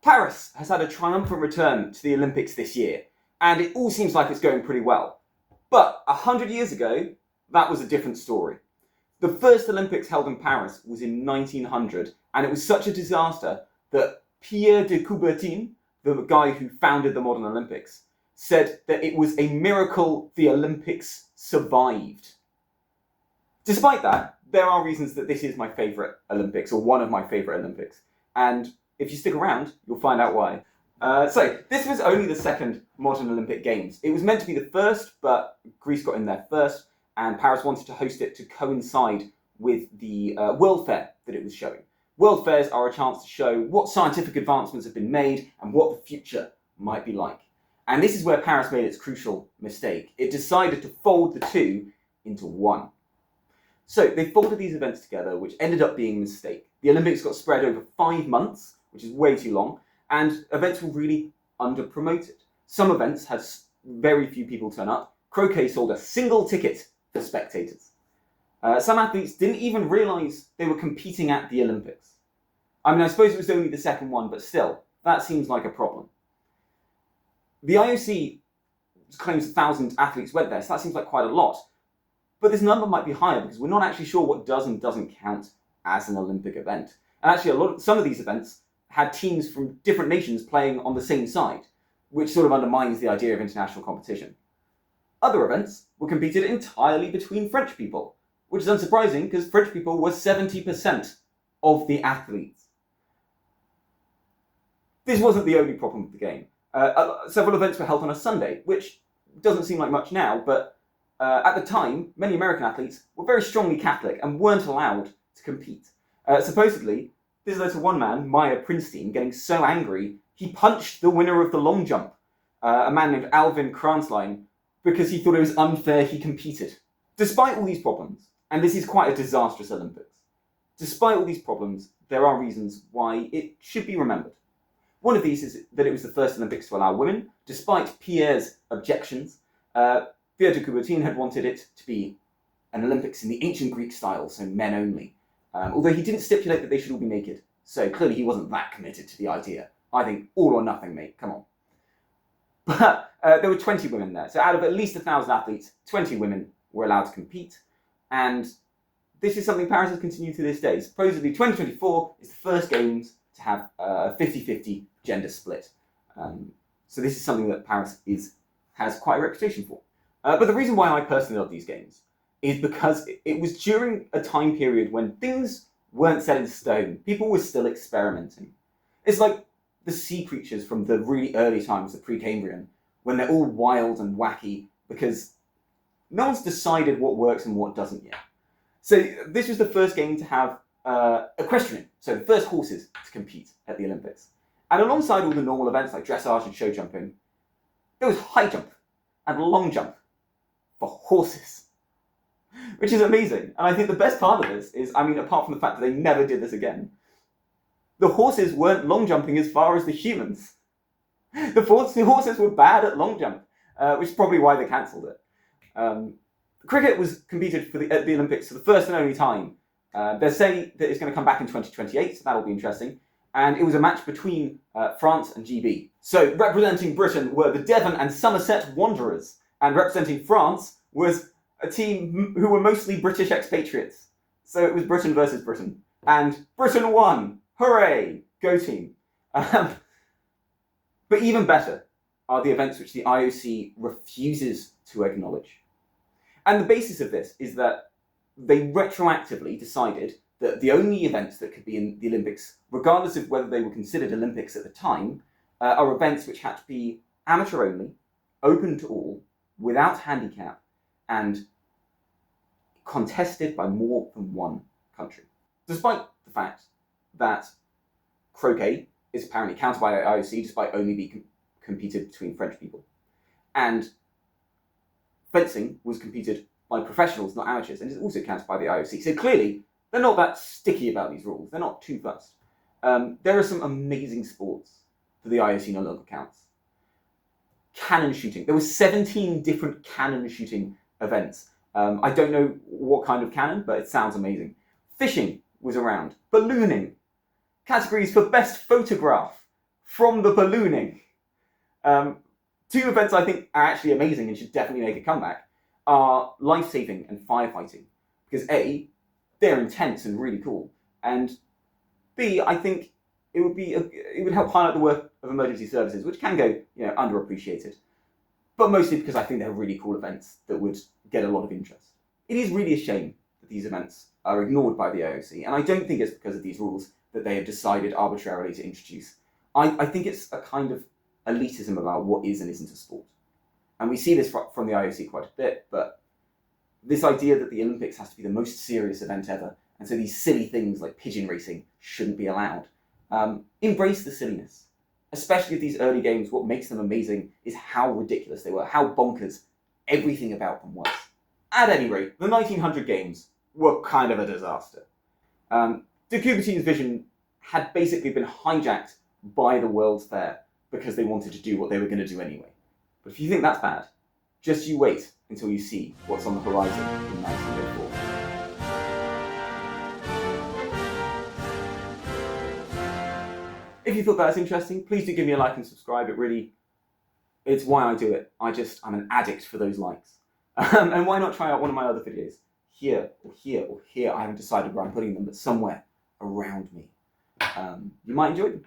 Paris has had a triumphant return to the Olympics this year, and it all seems like it's going pretty well. But 100 years ago, that was a different story. The first Olympics held in Paris was in 1900, and it was such a disaster that Pierre de Coubertin, the guy who founded the modern Olympics, said that it was a miracle the Olympics survived. Despite that, there are reasons that this is my favourite Olympics, or one of my favourite Olympics. And if you stick around, you'll find out why. So, this was only the second modern Olympic Games. It was meant to be the first, but Greece got in there first, and Paris wanted to host it to coincide with the World Fair that it was showing. World Fairs are a chance to show what scientific advancements have been made and what the future might be like. And this is where Paris made its crucial mistake. It decided to fold the two into one. So they folded these events together, which ended up being a mistake. The Olympics got spread over 5 months, which is way too long, and events were really under-promoted. Some events had very few people turn up. Croquet sold a single ticket for spectators. Some athletes didn't even realise they were competing at the Olympics. I mean, I suppose it was only the second one, but still, that seems like a problem. The IOC claims 1,000 athletes went there, so that seems like quite a lot. But this number might be higher because we're not actually sure what does and doesn't count as an Olympic event. And actually, some of these events had teams from different nations playing on the same side, which sort of undermines the idea of international competition. Other events were competed entirely between French people, which is unsurprising because French people were 70% of the athletes. This wasn't the only problem with the game. Several events were held on a Sunday, which doesn't seem like much now, but at the time, many American athletes were very strongly Catholic and weren't allowed to compete. Supposedly, this led to one man, Meyer Prinstein, getting so angry, he punched the winner of the long jump, a man named Alvin Kranzlein, because he thought it was unfair he competed. Despite all these problems, and this is quite a disastrous Olympics, despite all these problems, there are reasons why it should be remembered. One of these is that it was the first Olympics to allow women, despite Pierre's objections. Pierre de Coubertin had wanted it to be an Olympics in the ancient Greek style, so men only. Although he didn't stipulate that they should all be naked, so clearly he wasn't that committed to the idea. I think all or nothing, mate, come on. But there were 20 women there, so out of at least 1,000 athletes, 20 women were allowed to compete, and this is something Paris has continued to this day. Supposedly 2024 is the first Games to have a 50-50 gender split. So this is something that Paris has quite a reputation for. But the reason why I personally love these games is because it was during a time period when things weren't set in stone. People were still experimenting. It's like the sea creatures from the really early times, the Precambrian, when they're all wild and wacky because no one's decided what works and what doesn't yet. So this was the first game to have equestrian, so the first horses to compete at the Olympics. And alongside all the normal events like dressage and show jumping, there was high jump and long jump for horses, which is amazing. And I think the best part of this is, I mean, apart from the fact that they never did this again, the horses weren't long jumping as far as the humans. The horses were bad at long jump, which is probably why they cancelled it. Cricket was competed at the Olympics for the first and only time. They're saying that it's going to come back in 2028, so that'll be interesting. And it was a match between France and GB. So representing Britain were the Devon and Somerset Wanderers, and representing France was a team who were mostly British expatriates. So it was Britain versus Britain. And Britain won! Hooray! Go team. But even better are the events which the IOC refuses to acknowledge. And the basis of this is that they retroactively decided that the only events that could be in the Olympics, regardless of whether they were considered Olympics at the time, are events which had to be amateur only, open to all, without handicap, and contested by more than one country. Despite the fact that croquet is apparently counted by the IOC despite only being competed between French people, and fencing was competed by professionals, not amateurs, and is also counted by the IOC. So clearly, they're not that sticky about these rules. They're not too fussed. There are some amazing sports that the IOC no longer counts. Cannon shooting. There were 17 different cannon shooting events. I don't know what kind of cannon, but it sounds amazing. Fishing was around. Ballooning. Categories for best photograph, from the ballooning. Two events I think are actually amazing and should definitely make a comeback are life-saving and firefighting. Because A, they're intense and really cool, and B, I think it would help highlight the work of emergency services, which can go underappreciated. But mostly because I think they're really cool events that would get a lot of interest. It is really a shame that these events are ignored by the IOC, and I don't think it's because of these rules that they have decided arbitrarily to introduce. I think it's a kind of elitism about what is and isn't a sport. And we see this from the IOC quite a bit, but this idea that the Olympics has to be the most serious event ever, and so these silly things like pigeon racing shouldn't be allowed. Embrace the silliness. Especially with these early games, what makes them amazing is how ridiculous they were, how bonkers everything about them was. At any rate, the 1900 games were kind of a disaster. De Coubertin's vision had basically been hijacked by the World's Fair because they wanted to do what they were going to do anyway. But if you think that's bad, just you wait until you see what's on the horizon in 1904. If you thought that was interesting, please do give me a like and subscribe. It's why I do it. I'm an addict for those likes. And why not try out one of my other videos? Here, or here, or here. I haven't decided where I'm putting them, but somewhere around me. You might enjoy them.